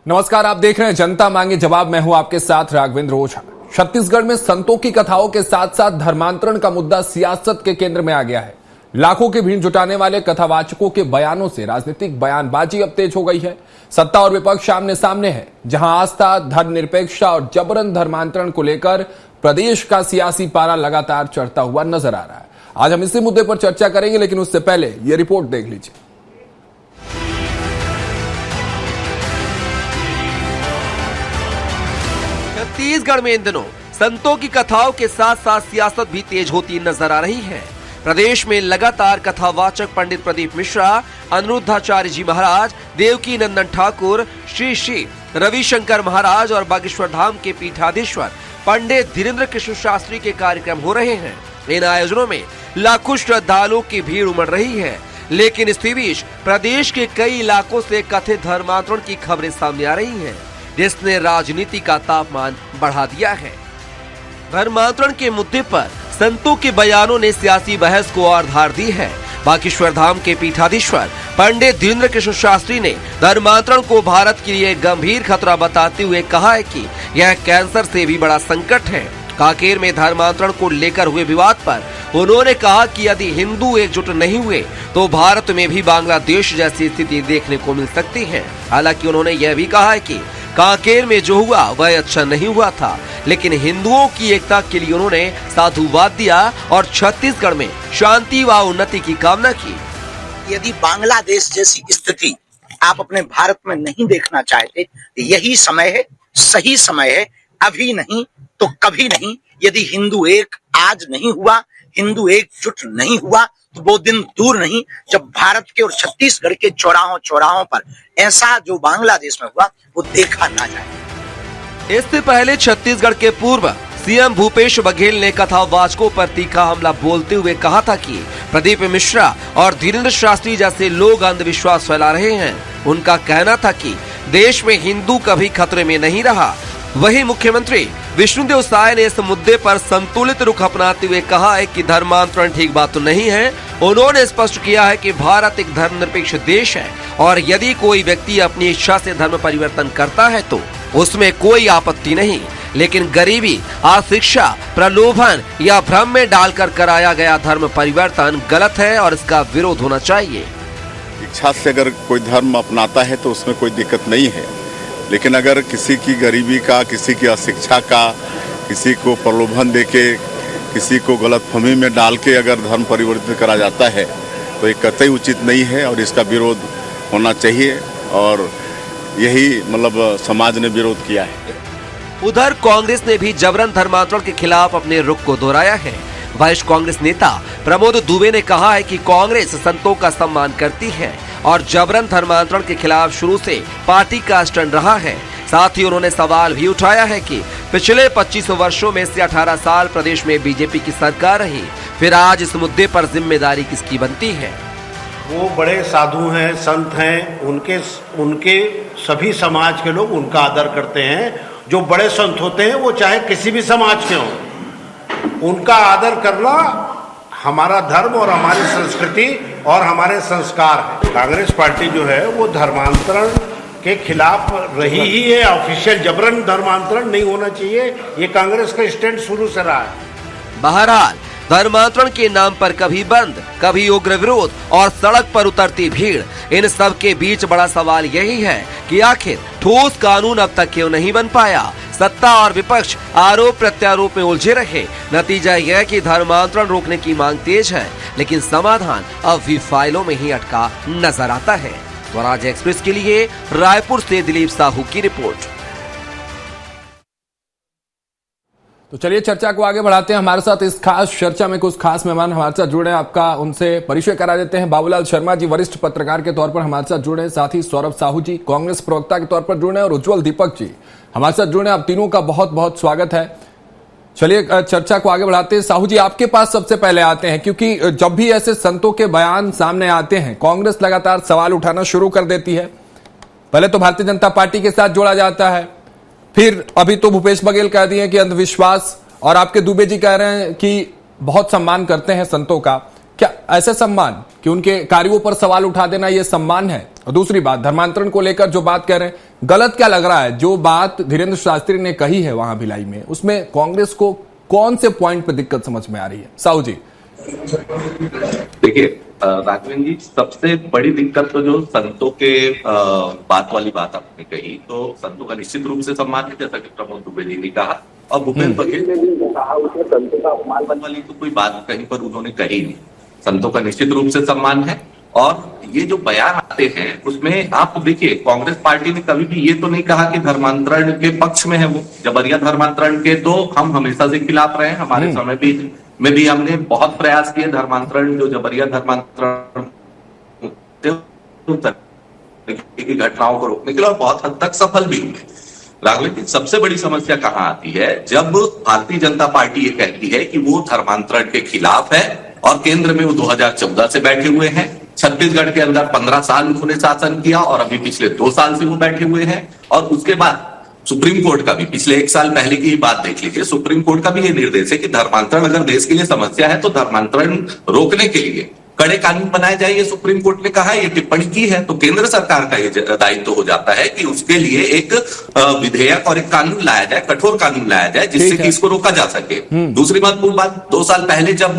नमस्कार, आप देख रहे हैं जनता मांगे जवाब। मैं हूं आपके साथ राघवेंद्र ओझा। छत्तीसगढ़ में संतों की कथाओं के साथ साथ धर्मांतरण का मुद्दा सियासत के केंद्र में आ गया है। लाखों की भीड़ जुटाने वाले कथावाचकों के बयानों से राजनीतिक बयानबाजी अब तेज हो गई है। सत्ता और विपक्ष आमने सामने है, जहां आस्था, धर्मनिरपेक्षता और जबरन धर्मांतरण को लेकर प्रदेश का सियासी पारा लगातार चढ़ता हुआ नजर आ रहा है। आज हम इसी मुद्दे पर चर्चा करेंगे, लेकिन उससे पहले ये रिपोर्ट देख लीजिए। छत्तीसगढ़ में इन दिनों संतों की कथाओं के साथ साथ सियासत भी तेज होती नजर आ रही है। प्रदेश में लगातार कथावाचक पंडित प्रदीप मिश्रा, अनिरुद्धाचार्य जी महाराज, देवकी नंदन ठाकुर, श्री श्री रविशंकर महाराज और बागेश्वर धाम के पीठाधीश्वर पंडित धीरेन्द्र कृष्ण शास्त्री के कार्यक्रम हो रहे हैं। इन आयोजनों में लाखों श्रद्धालुओं की भीड़ उमड़ रही है, लेकिन इसी बीच प्रदेश के कई इलाकों से कथित धर्मांतरण की खबरें सामने आ रही हैं, जिसने राजनीति का तापमान बढ़ा दिया है। धर्मांतरण के मुद्दे पर संतों के बयानों ने सियासी बहस को और धार दी है। बागेश्वर धाम के पीठाधीश्वर पंडित धीरेन्द्र कृष्ण शास्त्री ने धर्मांतरण को भारत के लिए गंभीर खतरा बताते हुए कहा है कि यह कैंसर से भी बड़ा संकट है। कांकेर में धर्मांतरण को लेकर हुए विवाद पर उन्होंने कहा कि यदि हिंदू एकजुट नहीं हुए तो भारत में भी बांग्लादेश जैसी स्थिति देखने को मिल सकती है। हालांकि उन्होंने यह भी कहा है कि कांकेर में जो हुआ वह अच्छा नहीं हुआ था, लेकिन हिंदुओं की एकता के लिए उन्होंने साधुवाद दिया और छत्तीसगढ़ में शांति व उन्नति की कामना की। यदि बांग्लादेश जैसी स्थिति आप अपने भारत में नहीं देखना चाहते, यही समय है, सही समय है। अभी नहीं तो कभी नहीं। यदि हिंदू एक आज नहीं हुआ, हिंदू एकजुट नहीं हुआ, तो वो दिन दूर नहीं जब भारत के और छत्तीसगढ़ के चौराहों पर ऐसा जो बांग्लादेश में हुआ वो देखा ना जाए। इससे पहले छत्तीसगढ़ के पूर्व सीएम भूपेश बघेल ने कथावाचकों पर तीखा हमला बोलते हुए कहा था कि प्रदीप मिश्रा और धीरेन्द्र शास्त्री जैसे लोग अंधविश्वास फैला रहे हैं। उनका कहना था कि देश में हिंदू कभी खतरे में नहीं रहा। वहीं मुख्यमंत्री विष्णुदेव साय ने इस मुद्दे पर संतुलित रुख अपनाते हुए कहा है कि धर्मांतरण ठीक बात तो नहीं है। उन्होंने स्पष्ट किया है कि भारत एक धर्मनिरपेक्ष देश है और यदि कोई व्यक्ति अपनी इच्छा से धर्म परिवर्तन करता है तो उसमें कोई आपत्ति नहीं, लेकिन गरीबी, अशिक्षा, प्रलोभन या भ्रम में डालकर कराया गया धर्म परिवर्तन गलत है और इसका विरोध होना चाहिए। इच्छा से अगर कोई धर्म अपनाता है तो उसमें कोई दिक्कत नहीं है, लेकिन अगर किसी की गरीबी का, किसी की अशिक्षा का, किसी को प्रलोभन देके, किसी को गलतफहमी में डाल के अगर धर्म परिवर्तन करा जाता है तो ये कतई उचित नहीं है और इसका विरोध होना चाहिए और यही मतलब समाज ने विरोध किया है। उधर कांग्रेस ने भी जबरन धर्मांतरण के खिलाफ अपने रुख को दोहराया है। वरिष्ठ कांग्रेस नेता प्रमोद दुबे ने कहा है कि कांग्रेस संतों का सम्मान करती है और जबरन धर्मांतरण के खिलाफ शुरू से पार्टी का स्टैंड रहा है। साथ ही उन्होंने सवाल भी उठाया है कि पिछले 25 वर्षों में से 18 साल प्रदेश में बीजेपी की सरकार रही, फिर आज इस मुद्दे पर जिम्मेदारी किसकी बनती है। वो बड़े साधु हैं, संत हैं, उनके सभी समाज के लोग उनका आदर करते हैं। जो बड़े संत होते हैं वो चाहे किसी भी समाज के हों, उनका आदर करना हमारा धर्म और हमारी संस्कृति और हमारे संस्कार है। कांग्रेस पार्टी जो है वो धर्मांतरण के खिलाफ रही ही है। ऑफिशियल जबरन धर्मांतरण नहीं होना चाहिए, ये कांग्रेस का स्टैंड शुरू से रहा है। बहरहाल धर्मांतरण के नाम पर कभी बंद, कभी उग्र विरोध और सड़क पर उतरती भीड़, इन सब के बीच बड़ा सवाल यही है कि आखिर ठोस कानून अब तक क्यों नहीं बन पाया। सत्ता और विपक्ष आरोप प्रत्यारोप में उलझे रहे। नतीजा यह है कि धर्मांतरण रोकने की मांग तेज है, लेकिन समाधान अब भी फाइलों में ही अटका नजर आता है। स्वराज एक्सप्रेस के लिए रायपुर से दिलीप साहू की रिपोर्ट। तो चलिए चर्चा को आगे बढ़ाते हैं। हमारे साथ इस खास चर्चा में कुछ खास मेहमान हमारे साथ जुड़े हैं। आपका उनसे परिचय करा देते हैं। बाबूलाल शर्मा जी वरिष्ठ पत्रकार के तौर पर हमारे साथ जुड़े हैं, साथ ही सौरभ साहू जी कांग्रेस प्रवक्ता के तौर पर जुड़े हैं और उज्जवल दीपक जी हमारे साथ जुड़े हैं। आप तीनों का बहुत बहुत स्वागत है। चलिए चर्चा को आगे बढ़ाते हैं। साहू जी आपके पास सबसे पहले आते हैं, क्योंकि जब भी ऐसे संतों के बयान सामने आते हैं कांग्रेस लगातार सवाल उठाना शुरू कर देती है। पहले तो भारतीय जनता पार्टी के साथ जोड़ा जाता है, फिर अभी तो भूपेश बघेल कह दिए कि अंधविश्वास, और आपके दुबे जी कह रहे हैं कि बहुत सम्मान करते हैं संतों का। क्या ऐसे सम्मान कि उनके कार्यों पर सवाल उठा देना यह सम्मान है? और दूसरी बात, धर्मांतरण को लेकर जो बात कह रहे हैं, गलत क्या लग रहा है? जो बात धीरेन्द्र शास्त्री ने कही है वहां भिलाई में, उसमें कांग्रेस को कौन से पॉइंट पे दिक्कत समझ में आ रही है? साहू जी देखिए राघवेंद्र जी, सबसे बड़ी दिक्कत तो जो संतों के बात वाली बात आपने कही, तो संतों का निश्चित रूप से सम्मान है, जैसा कि प्रमोद दुबे जी ने कहा और भूपेन्द्र बघेल ने भी कहा, उसमें संतों का अपमान वाली तो कोई बात कहीं पर उन्होंने कही नहीं। संतों का निश्चित रूप से सम्मान है। और ये जो बयान आते हैं उसमें आप देखिए, कांग्रेस पार्टी ने कभी भी ये तो नहीं कहा कि धर्मांतरण के पक्ष में है वो, जबरिया धर्मांतरण के तो हम हमेशा से खिलाफ रहे हैं। हमारे समय में भी हमने बहुत प्रयास किए धर्मांतरण, जो जबरिया धर्मांतरण की घटनाओं को रोकने के लिए, और बहुत हद तक सफल भी हुए। राघवेंद्र, सबसे बड़ी समस्या कहां आती है? जब भारतीय जनता पार्टी ये कहती है कि वो धर्मांतरण के खिलाफ है और केंद्र में वो 2014 से बैठे हुए हैं, छत्तीसगढ़ के अंदर 15 साल उन्होंने शासन किया और अभी पिछले 2 साल से वो बैठे हुए हैं। और उसके बाद सुप्रीम कोर्ट का भी पिछले 1 साल पहले की बात देख लीजिए, सुप्रीम कोर्ट का भी ये निर्देश है कि धर्मांतरण अगर देश के लिए समस्या है तो धर्मांतरण रोकने के लिए कड़े कानून बनाए जाए, ये सुप्रीम कोर्ट ने कहा है, ये टिप्पणी की है। तो केंद्र सरकार का ये दायित्व हो जाता है कि उसके लिए एक विधेयक और एक कानून लाया जाए, कठोर कानून लाया जाए, जिससे कि इसको रोका जा सके। दूसरी महत्वपूर्ण बात, 2 साल पहले जब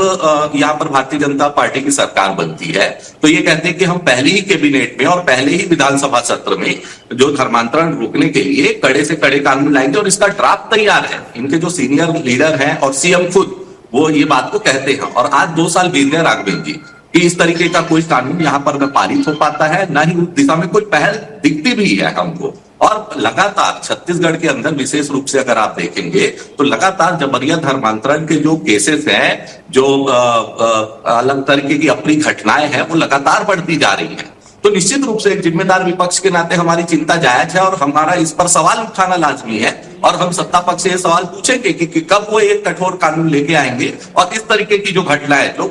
यहाँ पर भारतीय जनता पार्टी की सरकार बनती है तो ये कहते हैं कि हम पहले ही कैबिनेट में और पहले ही विधानसभा सत्र में जो धर्मांतरण रोकने के लिए कड़े से कड़े कानून लाएंगे, और इसका ड्राफ्ट तैयार है। इनके जो सीनियर लीडर हैं और सीएम खुद वो ये बात को कहते हैं। और आज 2 साल बीत गए राघवेंद्र जी, कि इस तरीके का कोई कानून यहाँ पर न पारित हो पाता है, ना ही उस दिशा में कोई पहल दिखती भी है हमको। और लगातार छत्तीसगढ़ के अंदर विशेष रूप से अगर आप देखेंगे तो लगातार जबरिया धर्मांतरण के जो केसेस हैं, जो अलग तरीके की अपनी घटनाएं हैं, वो लगातार बढ़ती जा रही हैं। तो निश्चित रूप से एक जिम्मेदार विपक्ष के नाते हमारी चिंता जायज है और हमारा इस पर सवाल उठाना लाजमी है। और हम सत्ता पक्ष से ये सवाल पूछेंगे कि कब वो एक कठोर कानून लेके आएंगे और इस तरीके की जो घटनाएं, जो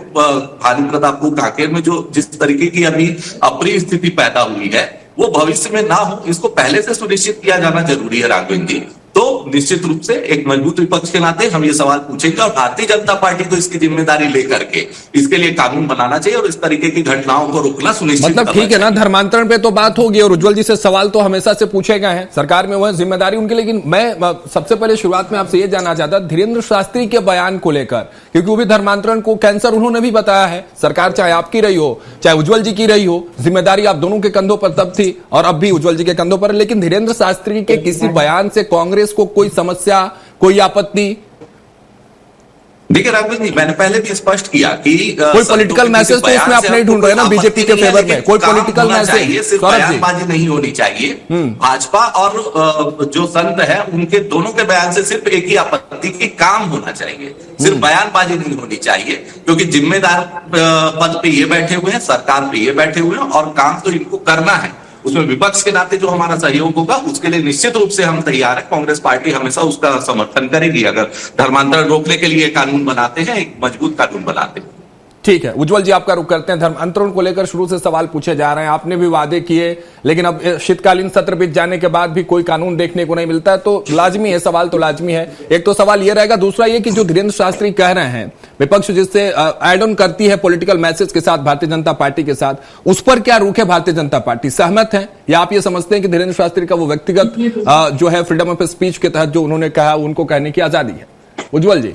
भानु प्रतापपुर कांकेर में जो जिस तरीके की अभी अप्रिय स्थिति पैदा हुई है, वो भविष्य में ना हो, इसको पहले से सुनिश्चित किया जाना जरूरी है राघवेंद्र जी। तो निश्चित रूप से एक मजबूत विपक्ष के नाते हम ये सवाल पूछेंगे और भारतीय जनता पार्टी को इसकी जिम्मेदारी लेकर के इसके लिए कानून बनाना चाहिए और इस तरीके की घटनाओं को रोकना सुनिश्चित मतलब ठीक है ना, धर्मांतरण पे तो बात होगी और उज्जवल जी से सवाल तो हमेशा से पूछे गए हैं, सरकार में वह जिम्मेदारी उनकी। लेकिन मैं सबसे पहले शुरुआत में आपसे ये जानना चाहता धीरेन्द्र शास्त्री के बयान को लेकर, क्योंकि वो भी धर्मांतरण को कैंसर उन्होंने भी बताया है। सरकार चाहे आपकी रही हो चाहे उज्जवल जी की रही हो, जिम्मेदारी आप दोनों के कंधों पर तब थी और अब भी उज्जवल जी के कंधों पर। लेकिन धीरेन्द्र शास्त्री के किसी बयान से कांग्रेस को कोई समस्या, कोई आपत्ति? देखिए राघवेंद्र जी, मैंने पहले भी स्पष्ट किया कि कोई पॉलिटिकल मैसेज तो इसमें आप नहीं ढूंढ रहे ना बीजेपी के फेवर में, कोई पॉलिटिकल मैसेज? सिर्फ बयानबाजी नहीं होनी चाहिए। भाजपा और जो संत है उनके दोनों के बयान से सिर्फ एक ही आपत्ति की काम होना चाहिए, सिर्फ बयानबाजी नहीं होनी चाहिए। क्योंकि जिम्मेदार पद पे ये बैठे हुए हैं, सरकार पे ये बैठे हुए हैं और काम तो इनको करना है। उसमें विपक्ष के नाते जो हमारा सहयोग होगा उसके लिए निश्चित रूप से हम तैयार हैं। कांग्रेस पार्टी हमेशा उसका समर्थन करेगी। अगर धर्मांतरण रोकने के लिए कानून बनाते हैं, एक मजबूत कानून बनाते हैं। ठीक है, उज्जवल जी आपका रुख करते हैं। धर्मांतरण को लेकर शुरू से सवाल पूछे जा रहे हैं, आपने भी वादे किए, लेकिन अब शीतकालीन सत्र बीत जाने के बाद भी कोई कानून देखने को नहीं मिलता है, तो लाजमी है, सवाल तो लाजमी है। एक तो सवाल यह रहेगा, दूसरा ये कि जो धीरेन्द्र शास्त्री कह रहे हैं, विपक्ष जिससे एड ऑन करती है पॉलिटिकल मैसेज के साथ भारतीय जनता पार्टी के साथ, उस पर क्या रुख है भारतीय जनता पार्टी? सहमत है या आप ये समझते हैं कि धीरेन्द्र शास्त्री का वो व्यक्तिगत जो है फ्रीडम ऑफ स्पीच के तहत जो उन्होंने कहा उनको कहने की आजादी है? उज्जवल जी।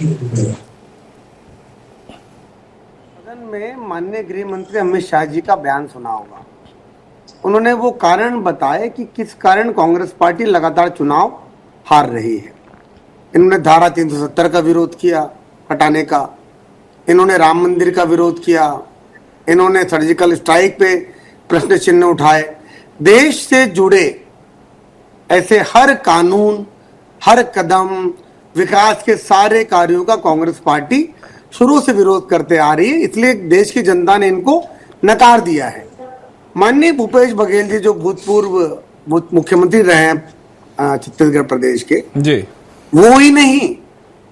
में माननीय गृह मंत्री अमित शाह जी का बयान सुना होगा। उन्होंने वो कारण बताए कि किस कारण कांग्रेस पार्टी लगातार चुनाव हार रही है। इन्होंने धारा 370 का विरोध किया हटाने का, इन्होंने राम मंदिर का विरोध किया, इन्होंने सर्जिकल स्ट्राइक पे प्रश्न चिन्ह उठाए। देश से जुड़े ऐसे हर कानून, हर कदम, विकास के सारे कार्यों का कांग्रेस पार्टी शुरू से विरोध करते आ रही है, इसलिए देश की जनता ने इनको नकार दिया है। माननीय भूपेश बघेल जी जो भूतपूर्व मुख्यमंत्री रहे हैं छत्तीसगढ़ प्रदेश के जी, वो ही नहीं,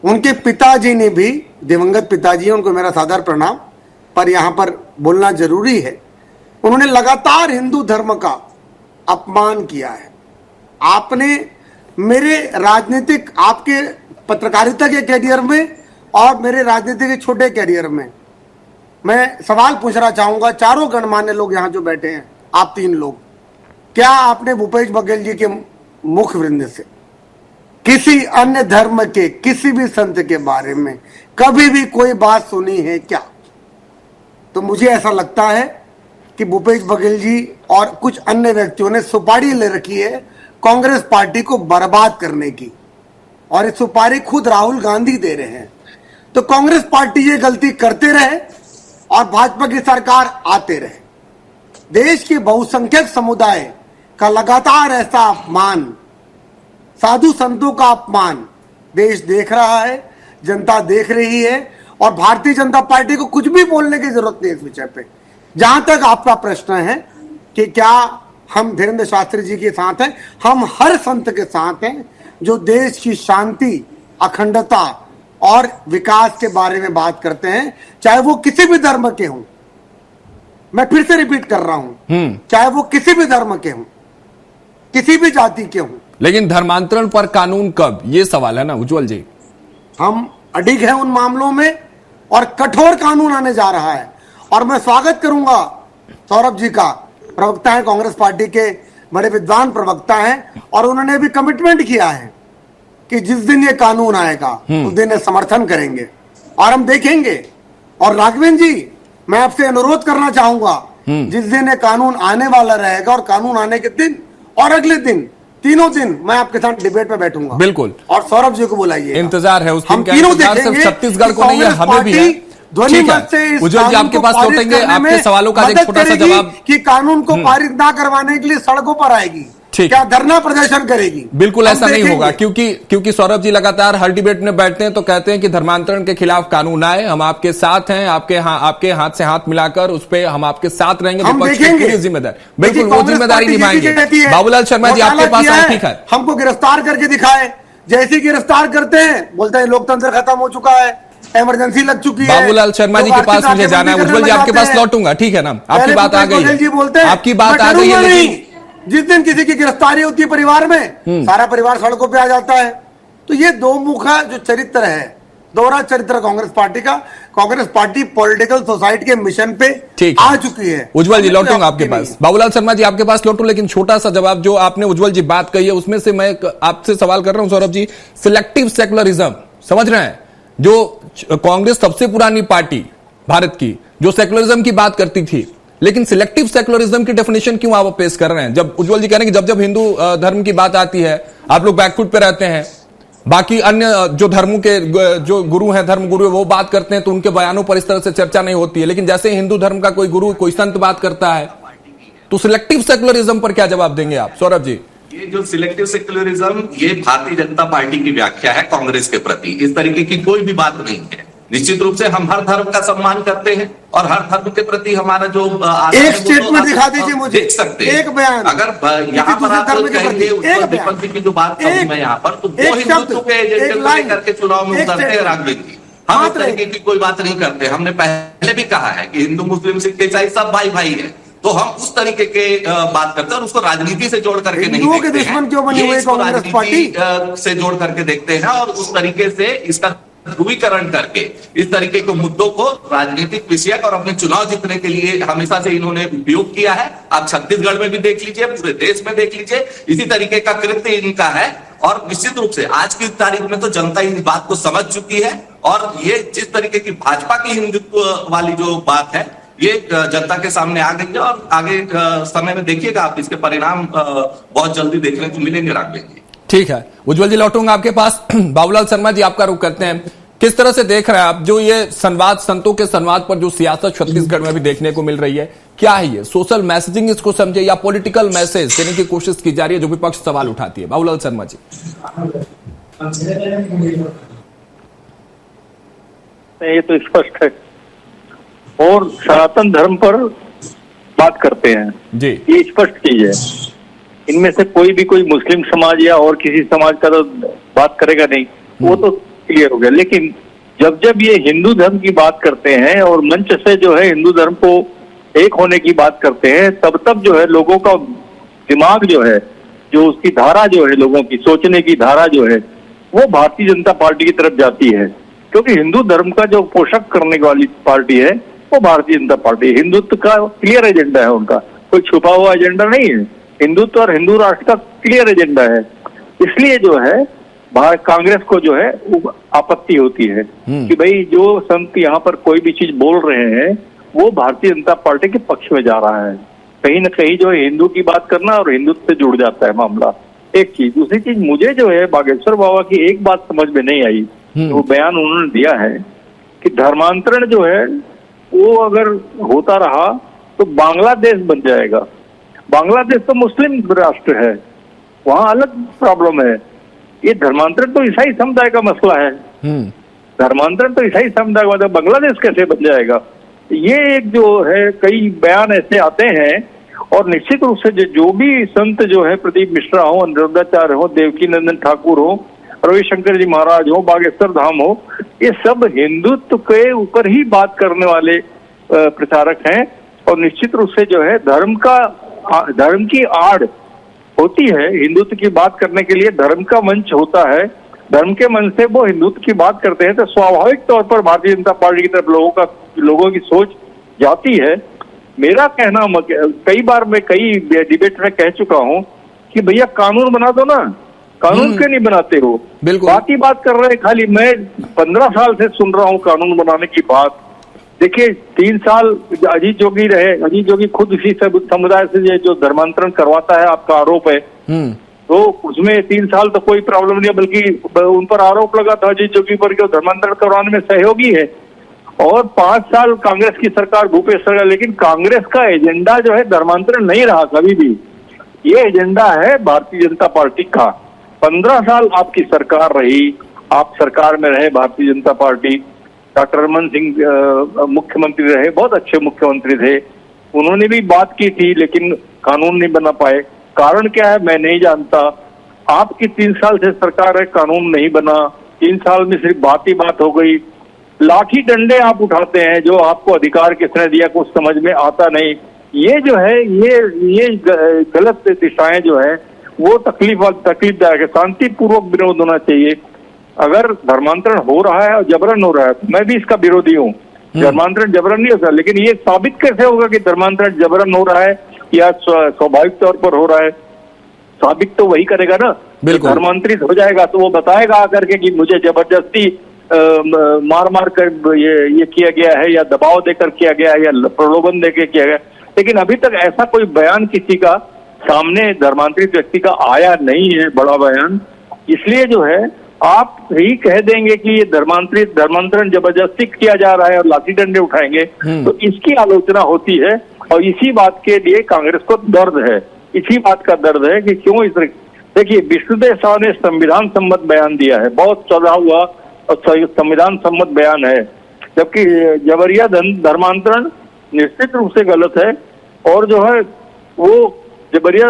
उनके पिताजी ने भी, दिवंगत पिताजी, उनको मेरा सादर प्रणाम, पर यहाँ पर बोलना जरूरी है, उन्होंने लगातार हिंदू धर्म का अपमान किया है। आपने मेरे राजनीतिक, आपके पत्रकारिता के कैरियर में और मेरे राजनीति के छोटे कैरियर में मैं सवाल पूछना चाहूंगा, चारों गणमान्य लोग यहां जो बैठे हैं, आप तीन लोग, क्या आपने भूपेश बघेल जी के मुख वृंद से किसी अन्य धर्म के किसी भी संत के बारे में कभी भी कोई बात सुनी है क्या? तो मुझे ऐसा लगता है कि भूपेश बघेल जी और कुछ अन्य व्यक्तियों ने सुपारी ले रखी है कांग्रेस पार्टी को बर्बाद करने की, और ये सुपारी खुद राहुल गांधी दे रहे हैं। तो कांग्रेस पार्टी ये गलती करते रहे और भाजपा की सरकार आते रहे। देश के बहुसंख्यक समुदाय का लगातार ऐसा अपमान, साधु संतों का अपमान देश देख रहा है, जनता देख रही है, और भारतीय जनता पार्टी को कुछ भी बोलने की जरूरत नहीं इस विषय पे। जहां तक आपका प्रश्न है कि क्या हम धीरेन्द्र शास्त्री जी के साथ हैं, हम हर संत के साथ हैं जो देश की शांति, अखंडता और विकास के बारे में बात करते हैं, चाहे वो किसी भी धर्म के हों। मैं फिर से रिपीट कर रहा हूं, चाहे वो किसी भी धर्म के हों, किसी भी जाति के हों। लेकिन धर्मांतरण पर कानून कब, ये सवाल है ना उज्जवल जी। हम अडिग हैं उन मामलों में और कठोर कानून आने जा रहा है। और मैं स्वागत करूंगा सौरभ जी का, प्रवक्ता है कांग्रेस पार्टी के, बड़े विद्वान प्रवक्ता हैं, और उन्होंने भी कमिटमेंट किया है कि जिस दिन ये कानून आएगा उस दिन समर्थन करेंगे और हम देखेंगे। और राघवेंद्र जी, मैं आपसे अनुरोध करना चाहूंगा, जिस दिन ये कानून आने वाला रहेगा और कानून आने के दिन और अगले दिन, तीनों दिन मैं आपके साथ डिबेट पे बैठूंगा। बिल्कुल। और सौरभ जी को बुलाइए, इंतजार है उस दिन हम का। तीनों इंतजार सिर्फ देखेंगे छत्तीसगढ़ को कि नहीं है, हमें भी है। ध्वनि ठीक मत से है इस उज्जवल जी, कानून आपके को पास पारित लौटेंगे, करने आपके में सवालों का एक मदद छोटा सा करेगी जवाब। कि कानून को पारित ना करवाने के लिए सड़कों पर आएगी, ठीक। क्या धरना प्रदर्शन करेगी? बिल्कुल हम ऐसा नहीं देखेंगे। होगा, क्योंकि सौरभ जी लगातार हर डिबेट में बैठते हैं तो कहते हैं कि धर्मांतरण के खिलाफ कानून आए, हम आपके साथ हैं, आपके हाथ से हाथ मिलाकर उस पे हम आपके साथ रहेंगे, हम विपक्ष की देखेंगे। पूरी जिम्मेदारी, बिल्कुल वो कांग्रेस जिम्मेदारी पार्टी निभाएंगे। ये भी कहती है, बाबूलाल शर्मा जी आपके पास आए, ठीक है, हमको गिरफ्तार करके दिखाए। जैसे ही गिरफ्तार करते हैं बोलते हैं लोकतंत्र खत्म हो चुका है, इमरजेंसी लग चुकी है। बाबूलाल शर्मा जी के पास मुझे जाना है, उज्जवल जी आपके पास लौटूंगा, ठीक है ना, आपकी बात आ गई है, आपकी बात आ गई है। लेकिन जिस दिन किसी की गिरफ्तारी होती है परिवार में, सारा परिवार सड़कों पे आ जाता है। तो ये दो मुखा जो चरित्र है, दोहरा चरित्र कांग्रेस पार्टी का, कांग्रेस पार्टी पॉलिटिकल सोसाइटी के मिशन पे आ चुकी है। उज्जवल जी लौटूंगा आपके पास, बाबूलाल शर्मा जी आपके पास लौटूं, लेकिन छोटा सा जवाब जो आपने उज्जवल जी बात कही है उसमें से मैं आपसे सवाल कर रहा हूं सौरभ जी। सिलेक्टिव सेकुलरिज्म समझ रहे हैं, जो कांग्रेस सबसे पुरानी पार्टी भारत की जो सेकुलरिज्म की बात करती थी, लेकिन सिलेक्टिव सेकुलरिज्म की डेफिनेशन क्यों आप पेश कर रहे हैं? जब उज्जवल जी कह रहे हैं कि जब हिंदू धर्म की बात आती है आप लोग बैकफुट पे रहते हैं, बाकी अन्य जो धर्मों के जो गुरु हैं, धर्म गुरु है, वो बात करते हैं तो उनके बयानों पर इस तरह से चर्चा नहीं होती है, लेकिन जैसे हिंदू धर्म का कोई गुरु, कोई संत बात करता है तो सिलेक्टिव सेकुलरिज्म पर क्या जवाब देंगे आप सौरभ जी? ये जो सिलेक्टिव सेक्युलरिज्म, ये भारतीय जनता पार्टी की व्याख्या है कांग्रेस के प्रति। इस तरीके की कोई भी बात नहीं है। निश्चित रूप से हम हर धर्म का सम्मान करते हैं और हर धर्म के प्रति हमारा जो एक स्टेटमेंट दिखा दीजिए मुझे, देख सकते हैं, एक बयान। अगर यहाँ पर आप कहेंगे विपक्ष की जो बात करूँ मैं यहाँ पर, तो वो हिंदुत्व के एजेंडे को लेकर के चुनाव में उतरते हैं राघवेंद्र जी। हम इस तरीके की कोई बात नहीं करते। हमने पहले भी कहा है कि हिंदू मुस्लिम सिख ईसाई सब भाई भाई है, तो हम उस तरीके के बात करते हैं और उसको राजनीति से जोड़ करके नहीं देखते हैं। दुश्मन क्यों बनी हुई कांग्रेस पार्टी से जोड़ करके देखते हैं और उस तरीके से इसका ध्रुवीकरण करके इस तरीके के मुद्दों को राजनीतिक विषयक और अपने चुनाव जीतने के लिए हमेशा से इन्होंने उपयोग किया है। आप छत्तीसगढ़ में भी देख लीजिए, पूरे देश में देख लीजिए, इसी तरीके का कृत्य इनका है। और निश्चित रूप से आज की तारीख में तो जनता इस बात को समझ चुकी है और ये जिस तरीके की भाजपा की हिंदुत्व वाली जो बात है ये जनता के सामने आ गई है और आगे समय में देखिएगा आप, इसके परिणाम बहुत जल्दी देखने को मिलेंगे राघवेंद्र जी। ठीक है उज्जवल जी, लौटूंगा आपके पास। बाबूलाल शर्मा जी आपका रुख करते हैं, किस तरह से देख रहे हैं आप जो ये संवाद, संतों के संवाद पर जो सियासत छत्तीसगढ़ में भी देखने को मिल रही है, क्या है ये सोशल मैसेजिंग इसको समझे या पॉलिटिकल मैसेज देने की कोशिश की जा रही है जो विपक्ष सवाल उठाती है? बाबूलाल शर्मा जी। ये तो स्पष्ट है और सनातन धर्म पर बात करते हैं जी, ये स्पष्ट चीज है। इनमें से कोई भी कोई मुस्लिम समाज या और किसी समाज का तो बात करेगा नहीं, वो तो क्लियर हो गया। लेकिन जब जब ये हिंदू धर्म की बात करते हैं और मंच से जो है हिंदू धर्म को एक होने की बात करते हैं, तब जो है लोगों का दिमाग जो है, जो उसकी धारा जो है, लोगों की सोचने की धारा जो है, वो भारतीय जनता पार्टी की तरफ जाती है। क्योंकि हिंदू धर्म का जो पोषक करने वाली पार्टी है वो भारतीय जनता पार्टी। हिंदुत्व का क्लियर एजेंडा है उनका, कोई छुपा हुआ एजेंडा नहीं है। हिंदुत्व और हिंदू राष्ट्र का क्लियर एजेंडा है। इसलिए जो है कांग्रेस को जो है आपत्ति होती है कि भाई जो संत यहाँ पर कोई भी चीज बोल रहे हैं वो भारतीय जनता पार्टी के पक्ष में जा रहा है। कहीं ना कहीं जो है हिंदू की बात करना और हिंदुत्व से जुड़ जाता है मामला, एक चीज। दूसरी चीज, मुझे जो है बागेश्वर बाबा की एक बात समझ में नहीं आई, वो बयान उन्होंने दिया है कि धर्मांतरण जो है वो अगर होता रहा तो बांग्लादेश बन जाएगा। बांग्लादेश तो मुस्लिम राष्ट्र है, वहां अलग प्रॉब्लम है। ये धर्मांतरण तो ईसाई समुदाय का मसला है। धर्मांतरण तो ईसाई समुदाय का, मतलब बांग्लादेश कैसे बन जाएगा? ये एक जो है कई बयान ऐसे आते हैं। और निश्चित रूप से जो भी संत जो है, प्रदीप मिश्रा हो, अनिरुद्धाचार्य हो, देवकी नंदन ठाकुर हो, रविशंकर जी महाराज हो, बागेश्वर धाम हो, ये सब हिंदुत्व के ऊपर ही बात करने वाले प्रचारक हैं। और निश्चित रूप से जो है धर्म की आड़ होती है। हिंदुत्व की बात करने के लिए धर्म का मंच होता है, धर्म के मंच से वो हिंदुत्व की बात करते हैं तो स्वाभाविक तौर पर भारतीय जनता पार्टी की तरफ लोगों की सोच जाती है। मेरा कहना, कई बार मैं कई डिबेट में कह चुका हूं कि भैया कानून बना दो ना, कानून क्यों नहीं बनाते हो? बात ही बात कर रहे हैं खाली। मैं 15 साल से सुन रहा हूं कानून बनाने की बात। देखिए 3 साल अजीत जोगी रहे, अजीत जोगी खुद इसी समुदाय से जो धर्मांतरण करवाता है, आपका आरोप है, तो उसमें 3 साल तो कोई प्रॉब्लम नहीं है, बल्कि उन पर आरोप लगा था अजीत जोगी पर कि धर्मांतरण करवाने में सहयोगी है। और 5 साल कांग्रेस की सरकार, भूपेश सरकार, लेकिन कांग्रेस का एजेंडा जो है धर्मांतरण नहीं रहा कभी भी। ये एजेंडा है भारतीय जनता पार्टी का। 15 साल आपकी सरकार रही, आप सरकार में रहे भारतीय जनता पार्टी। डॉक्टर रमन सिंह मुख्यमंत्री रहे, बहुत अच्छे मुख्यमंत्री थे, उन्होंने भी बात की थी लेकिन कानून नहीं बना पाए। कारण क्या है मैं नहीं जानता। आपकी 3 साल से सरकार है, कानून नहीं बना। 3 साल में सिर्फ बात ही बात हो गई। लाठी डंडे आप उठाते हैं, जो आपको अधिकार किसने दिया कुछ समझ में आता नहीं। ये जो है ये गलत दिशाएं जो है वो तकलीफदायक है। शांतिपूर्वक विरोध होना चाहिए। अगर धर्मांतरण हो रहा है और जबरन हो रहा है, मैं भी इसका विरोधी हूँ। धर्मांतरण जबरन नहीं होता, लेकिन ये साबित कैसे होगा कि धर्मांतरण जबरन हो रहा है या स्वाभाविक तौर पर हो रहा है? साबित तो वही करेगा ना। धर्मांतरित हो जाएगा तो वो बताएगा आकर के कि मुझे जबरदस्ती मार कर ये किया गया है, या दबाव देकर किया गया है, या प्रलोभन देकर किया गया। लेकिन अभी तक ऐसा कोई बयान किसी का सामने धर्मांतरित व्यक्ति का आया नहीं है, बड़ा बयान। इसलिए जो है आप ही कह देंगे कि ये धर्मांतरण जबरदस्ती किया जा रहा है और लाठी डंडे उठाएंगे, तो इसकी आलोचना होती है। और इसी बात के लिए कांग्रेस को दर्द है, इसी बात का दर्द है कि क्यों इस। देखिए विष्णुदेव साव ने संविधान सम्मत बयान दिया है, बहुत चला हुआ और संविधान सम्मत बयान है, जबकि जबरिया धर्मांतरण निश्चित रूप से गलत है। और जो है वो जबरिया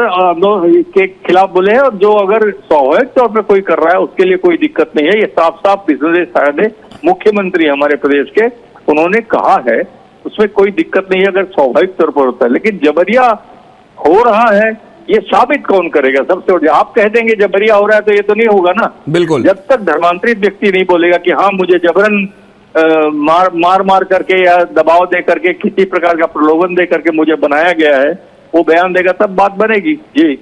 के खिलाफ बोले हैं, और जो अगर स्वाभाविक तौर पर कोई कर रहा है उसके लिए कोई दिक्कत नहीं है। ये साफ साफ विष्णुदेव साव ने, मुख्यमंत्री हमारे प्रदेश के, उन्होंने कहा है, उसमें कोई दिक्कत नहीं है अगर स्वाभाविक तौर पर होता है। लेकिन जबरिया हो रहा है ये साबित कौन करेगा? सबसे बड़ी आप कह देंगे जबरिया हो रहा है तो ये तो नहीं होगा ना। बिल्कुल। जब तक धर्मांतरित व्यक्ति नहीं बोलेगा कि हाँ मुझे जबरन मार करके या दबाव दे करके, किसी प्रकार का प्रलोभन दे करके मुझे बनाया गया है, वो बयान देगा तब बात बनेगी। जी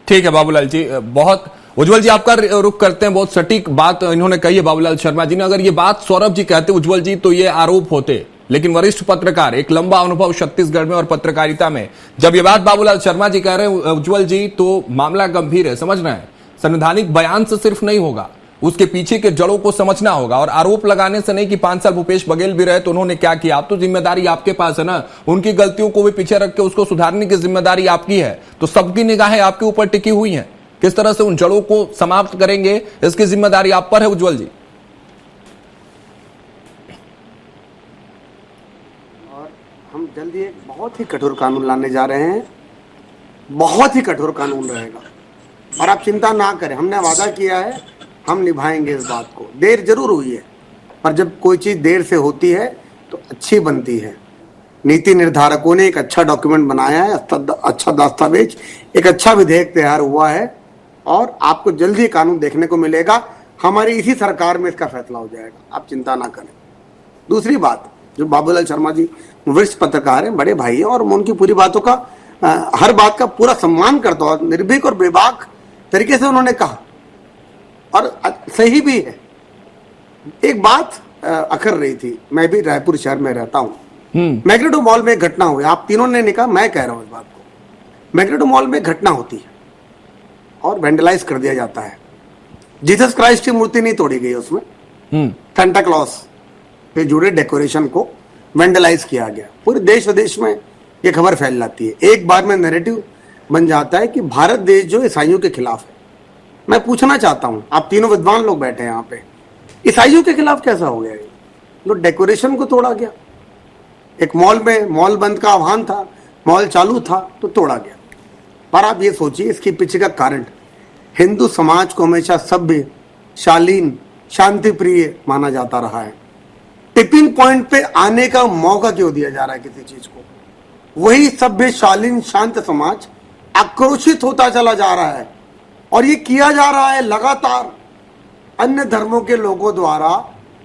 ठीक है बाबूलाल जी, बहुत उज्जवल जी आपका रुख करते हैं। बहुत सटीक बात इन्होंने कही है बाबूलाल शर्मा जी ने। अगर ये बात सौरभ जी कहते उज्जवल जी तो ये आरोप होते, लेकिन वरिष्ठ पत्रकार, एक लंबा अनुभव छत्तीसगढ़ में और पत्रकारिता में, जब ये बात बाबूलाल शर्मा जी कह रहे हैं उज्जवल जी, तो मामला गंभीर है। समझना है, संवैधानिक बयान से सिर्फ नहीं होगा, उसके पीछे के जड़ों को समझना होगा। और आरोप लगाने से नहीं कि 5 साल भूपेश बघेल भी रहे तो उन्होंने क्या किया, अब तो जिम्मेदारी आपके पास है ना। उनकी गलतियों को भी पीछे रख के उसको सुधारने की जिम्मेदारी आपकी है। तो सबकी निगाहें आपके ऊपर टिकी हुई हैं, किस तरह से उन जड़ों को समाप्त करेंगे इसकी जिम्मेदारी आप पर है उज्जवल जी। और हम जल्दी एक बहुत ही कठोर कानून लाने जा रहे हैं, बहुत ही कठोर कानून रहेगा। और आप चिंता ना करें, हमने वादा किया है, हम निभाएंगे इस बात को। देर जरूर हुई है, पर जब कोई चीज देर से होती है तो अच्छी बनती है। नीति निर्धारकों ने एक अच्छा डॉक्यूमेंट बनाया है, अच्छा दस्तावेज, एक अच्छा विधेयक तैयार हुआ है, और आपको जल्दी कानून देखने को मिलेगा। हमारी इसी सरकार में इसका फैसला हो जाएगा, आप चिंता ना करें। दूसरी बात, जो बाबूलाल शर्मा जी वरिष्ठ पत्रकार हैं, बड़े भाई हैं, और मैं उनकी पूरी बातों का हर बात का पूरा सम्मान करता हूँ। निर्भीक और बेबाक तरीके से उन्होंने कहा और सही भी है। एक बात अखर रही थी, मैं भी रायपुर शहर में रहता हूँ, मैग्नेटो मॉल में एक घटना हुई, आप तीनों ने नहीं कहा, मैं कह रहा हूँ इस बात को। मैग्नेटो मॉल में घटना होती है और वेंडलाइज कर दिया जाता है। जीसस क्राइस्ट की मूर्ति नहीं तोड़ी गई उसमें, सेंटा क्लॉज से जुड़े डेकोरेशन को वेंडलाइज किया गया। पूरे देश विदेश में ये खबर फैल जाती है। एक बार में नैरेटिव बन जाता है कि भारत देश जो ईसाइयों के खिलाफ है। मैं पूछना चाहता हूं, आप तीनों विद्वान लोग बैठे हैं यहाँ पे, ईसाइयों के खिलाफ कैसा हो गया ये? लोग डेकोरेशन को तोड़ा गया, एक मॉल में मॉल बंद का आह्वान था, मॉल चालू था तो तोड़ा गया। पर आप ये सोचिए इसके पीछे का कारण, हिंदू समाज को हमेशा सभ्य, शालीन, शांति प्रिय माना जाता रहा है। टिपिंग पॉइंट पे आने का मौका क्यों दिया जा रहा है किसी चीज को? वही सभ्य, शालीन, शांत समाज आक्रोशित होता चला जा रहा है और ये किया जा रहा है लगातार अन्य धर्मों के लोगों द्वारा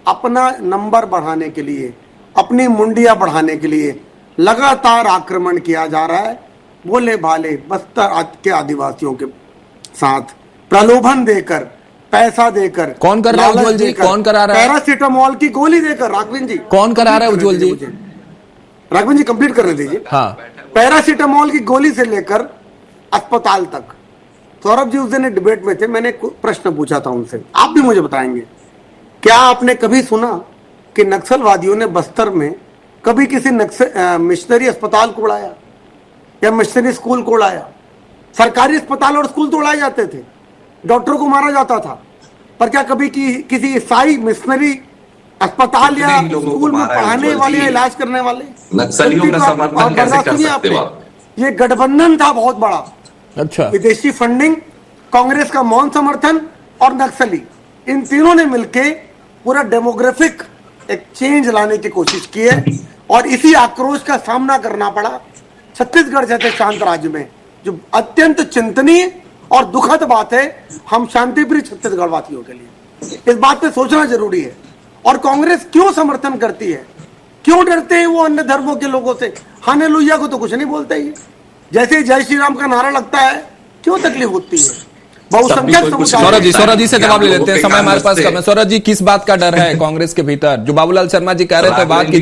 अपना नंबर बढ़ाने के लिए, अपनी मुंडियां बढ़ाने के लिए लगातार आक्रमण किया जा रहा है। भोले भाले बस्तर के आदिवासियों के साथ प्रलोभन देकर, पैसा देकर, कौन कर रहा है उज्जवल जी? कौन करा रहा है? पैरासीटामोल की गोली देकर। राघविन जी कौन करा रहा है उज्जवल जी? राघविन जी कंप्लीट करने दीजिए। हाँ, पैरासीटामोल की गोली से लेकर अस्पताल तक। सौरभ जी उस दिन डिबेट में थे, मैंने प्रश्न पूछा था उनसे, आप भी मुझे बताएंगे, क्या आपने कभी सुना कि नक्सलवादियों ने बस्तर में कभी किसी मिशनरी अस्पताल को उड़ाया या मिशनरी स्कूल को उड़ाया? सरकारी अस्पताल और स्कूल तो उड़ाए जाते थे, डॉक्टरों को मारा जाता था, पर क्या कभी किसी ईसाई मिशनरी अस्पताल या स्कूल में पढ़ाने वाले या इलाज करने वाले नक्सलियों का समर्थन कैसे कर सकते हो आप? ये गठबंधन था बहुत बड़ा। अच्छा, विदेशी फंडिंग, कांग्रेस का मौन समर्थन और नक्सली, इन तीनों ने मिलके पूरा डेमोग्राफिक एक चेंज लाने की कोशिश की है और इसी आक्रोश का सामना करना पड़ा छत्तीसगढ़ जैसे शांत राज्य में, जो अत्यंत चिंतनीय और दुखद बात है हम शांतिप्रिय छत्तीसगढ़ वासियों के लिए। इस बात पे सोचना जरूरी है। और कांग्रेस क्यों समर्थन करती है, क्यों डरते हैं वो अन्य धर्मों के लोगों से? हालेलुया को तो कुछ नहीं बोलते ही, जैसे जय श्री राम का नारा लगता है क्यों तकलीफ होती है? बहुसंख्यक सौरभ जी से जवाब ले लेते हैं, समय हमारे पास कम है। सौरभ जी, किस बात का डर है कांग्रेस के भीतर? जो बाबूलाल शर्मा जी कह रहे थे बात की,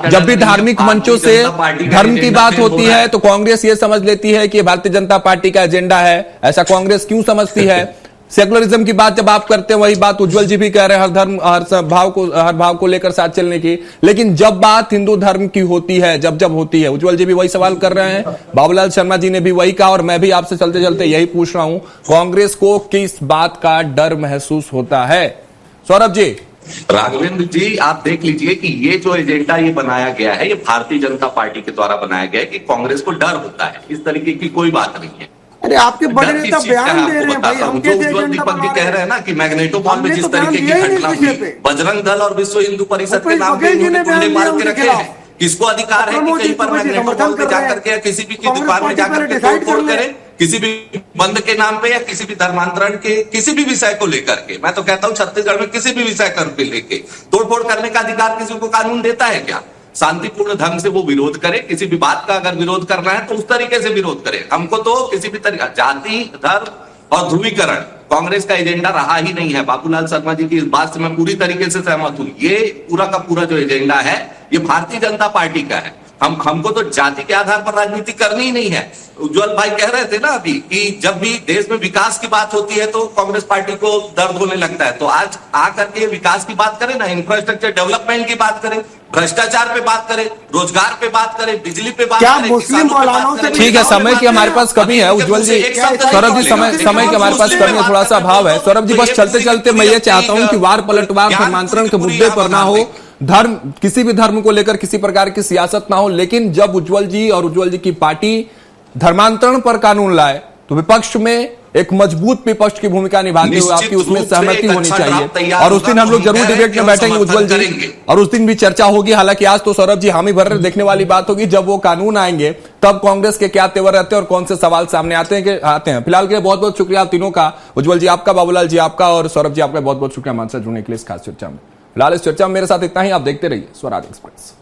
जब भी धार्मिक मंचों से धर्म की बात होती है तो कांग्रेस ये समझ लेती है कि भारतीय जनता पार्टी का एजेंडा है। ऐसा कांग्रेस क्यों समझती है? सेकुलरिज्म की बात जब आप करते हैं वही बात उज्जवल जी भी कह रहे हैं, हर धर्म हर भाव को लेकर साथ चलने की। लेकिन जब बात हिंदू धर्म की होती है, जब होती है, उज्जवल जी भी वही सवाल कर रहे हैं, बाबूलाल शर्मा जी ने भी वही कहा और मैं भी आपसे चलते चलते यही पूछ रहा हूं, कांग्रेस को किस बात का डर महसूस होता है? सौरभ जी। राघवेंद्र जी, आप देख लीजिए कि ये जो एजेंडा ये बनाया गया है, ये भारतीय जनता पार्टी के द्वारा बनाया गया है कि कांग्रेस को डर होता है। इस तरीके की कोई बात नहीं है। अरे आपके बड़े नेता बयान दे रहे हैं भाई, हम कैसे उज्जवल दीपक जी कह रहे हैं ना कि मैग्नेटो मॉल में जिस तरीके की घटना हुई, बजरंग दल और विश्व हिंदू परिषद के नाम पे उन्होंने गुंडे मार के रखे हैं। किसको अधिकार है कि कहीं पर मैग्नेटो मॉल में जाकर के या किसी भी की दुकान में जाकर के तोड़ करे, किसी भी बंद के नाम पे या किसी भी धर्मांतरण के किसी भी विषय को लेकर के? मैं तो कहता हूँ छत्तीसगढ़ में किसी भी विषय को लेके तोड़फोड़ करने का अधिकार किसी को कानून देता है क्या? शांतिपूर्ण ढंग से वो विरोध करे, किसी भी बात का अगर विरोध करना है तो उस तरीके से विरोध करे। हमको तो किसी भी तरीका, जाति, धर्म और ध्रुवीकरण कांग्रेस का एजेंडा रहा ही नहीं है। बाबूलाल शर्मा जी की इस बात से मैं पूरी तरीके से सहमत हूं। ये पूरा का पूरा जो एजेंडा है ये भारतीय जनता पार्टी का है। हमको तो जाति के आधार पर राजनीति करनी ही नहीं है। उज्जवल भाई कह रहे थे ना अभी कि जब भी देश में विकास की बात होती है तो कांग्रेस पार्टी को दर्द होने लगता है। तो आज आकर के विकास की बात करें ना, इंफ्रास्ट्रक्चर डेवलपमेंट की बात करें, भ्रष्टाचार पे बात करें, रोजगार पे बात करें, बिजली पे बात करें, मुस्लिम मौलानाओं से? ठीक है, समय की हमारे पास कमी है उज्जवल जी। सौरभ जी, समय की हमारे पास कमी है, थोड़ा सा अभाव है। सौरभ जी, बस चलते चलते मैं ये चाहता हूं कि वार पलटवार धर्मांतरण के मुद्दे पर ना हो, धर्म, किसी भी धर्म को लेकर किसी प्रकार की सियासत ना हो, लेकिन जब उज्जवल जी और उज्जवल जी की पार्टी धर्मांतरण पर कानून लाए तो विपक्ष में एक मजबूत विपक्ष की भूमिका निभाते हुए आपकी उसमें सहमति होनी चाहिए। और उस दिन हम लोग जरूर डिबेट में बैठेंगे उज्जवल जी, और उस दिन भी चर्चा होगी। हालांकि आज तो सौरभ जी हामी भर देखने वाली बात होगी, जब वो कानून आएंगे तब कांग्रेस के क्या तेवर रहते हैं और कौन से सवाल सामने आते हैं। फिलहाल के लिए बहुत बहुत शुक्रिया आप तीनों का, उज्जवल जी आपका, बाबूलाल जी आपका और सौरभ जी आपका बहुत बहुत शुक्रिया हमारे साथ जुड़ने के लिए इस खास चर्चा में। फिलहाल इस चर्चा में मेरे साथ इतना ही। आप देखते रहिए स्वराज एक्सप्रेस।